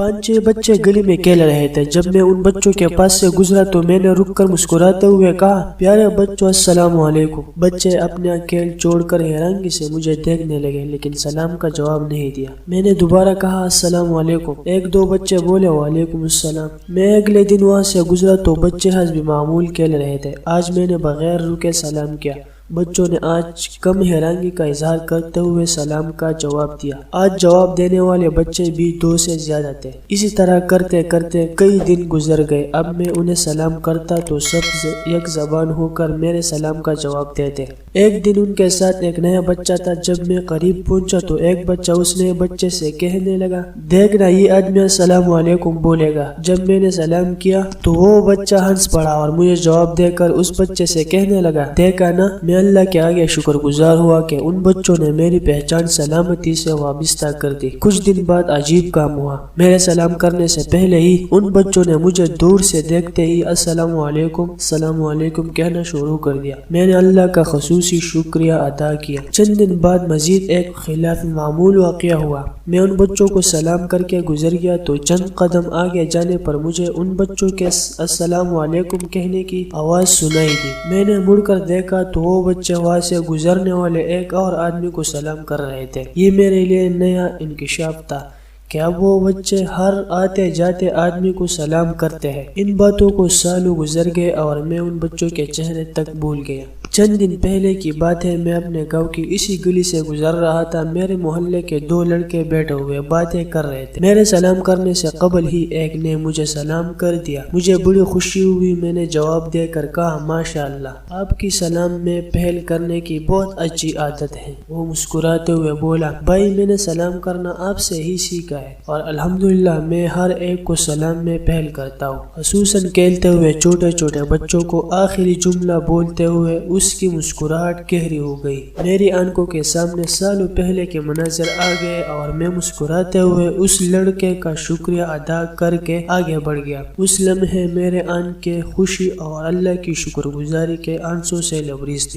5-6 بچے گلی میں کھیل رہے تھے۔ جب میں ان بچوں کے پاس سے گزرا تو میں نے رک کر مسکراتے ہوئے کہا، پیارے بچوں السلام علیکم۔ بچے اپنا کھیل چھوڑ کر حیرانگی سے مجھے دیکھنے لگے لیکن سلام کا جواب نہیں دیا۔ میں نے دوبارہ کہا السلام علیکم۔ 1-2 بچے بولے وعلیکم السلام۔ میں اگلے دن وہاں سے گزرا تو بچے حسب معمول کھیل رہے تھے۔ آج میں نے بغیر رکے سلام کیا۔ بچوں نے آج کم حیرانگی کا اظہار کرتے ہوئے سلام کا جواب دیا۔ آج جواب دینے والے بچے بھی 2 سے زیادہ تھے۔ اسی طرح کرتے کرتے کئی دن گزر گئے۔ اب میں انہیں سلام کرتا تو سب یک زبان ہو کر میرے سلام کا جواب دیتے۔ ایک دن ان کے ساتھ ایک نیا بچہ تھا۔ جب میں قریب پہنچا تو ایک بچہ اس نئے بچے سے کہنے لگا، دیکھنا یہ آدمی السلام علیکم بولے گا۔ جب میں نے سلام کیا تو وہ بچہ ہنس پڑا اور مجھے جواب دے کر اس بچے سے کہنے لگا، دیکھا نا، میں اللہ کے آگے شکر گزار ہوا کہ ان بچوں نے میری پہچان سلامتی سے وابستہ کر دی۔ کچھ دن بعد عجیب کام ہوا۔ میرے سلام کرنے سے پہلے ہی ان بچوں نے مجھے دور سے دیکھتے ہی السلام علیکم کہنا شروع کر دیا۔ میں نے اللہ کا خصوصی شکریہ ادا کیا۔ چند دن بعد مزید ایک خلاف معمول واقعہ ہوا۔ میں ان بچوں کو سلام کر کے گزر گیا تو چند قدم آگے جانے پر مجھے ان بچوں کے السلام علیکم کہنے کی آواز سنائی دی۔ میں نے مڑ کر دیکھا تو وہ بچے وہاں سے گزرنے والے ایک اور آدمی کو سلام کر رہے تھے۔ یہ میرے لیے نیا انکشاف تھا کہ اب وہ بچے ہر آتے جاتے آدمی کو سلام کرتے ہیں۔ ان باتوں کو سالوں گزر گئے اور میں ان بچوں کے چہرے تک بھول گیا۔ چند دن پہلے کی بات ہے، میں اپنے گاؤں کی اسی گلی سے گزر رہا تھا۔ میرے محلے کے 2 لڑکے بیٹھے ہوئے باتیں کر رہے تھے۔ میرے سلام کرنے سے قبل ہی ایک نے مجھے سلام کر دیا۔ مجھے بڑی خوشی ہوئی۔ میں نے جواب دے کر کہا، ماشاءاللہ، آپ کی سلام میں پہل کرنے کی بہت اچھی عادت ہے۔ وہ مسکراتے ہوئے بولا، بھائی میں نے سلام کرنا آپ سے ہی سیکھا ہے اور الحمدللہ میں ہر ایک کو سلام میں پہل کرتا ہوں۔ خصوصاً کھیلتے ہوئے چھوٹے چھوٹے بچوں کو آخری جملہ بولتے ہوئے اس کی مسکراہٹ گہری ہو گئی۔ میری آنکھوں کے سامنے سالوں پہلے کے مناظر آ گئے اور میں مسکراتے ہوئے اس لڑکے کا شکریہ ادا کر کے آگے بڑھ گیا۔ اس لمحے میرے آنکھیں خوشی اور اللہ کی شکر گزاری کے آنسوں سے لبریز تھی۔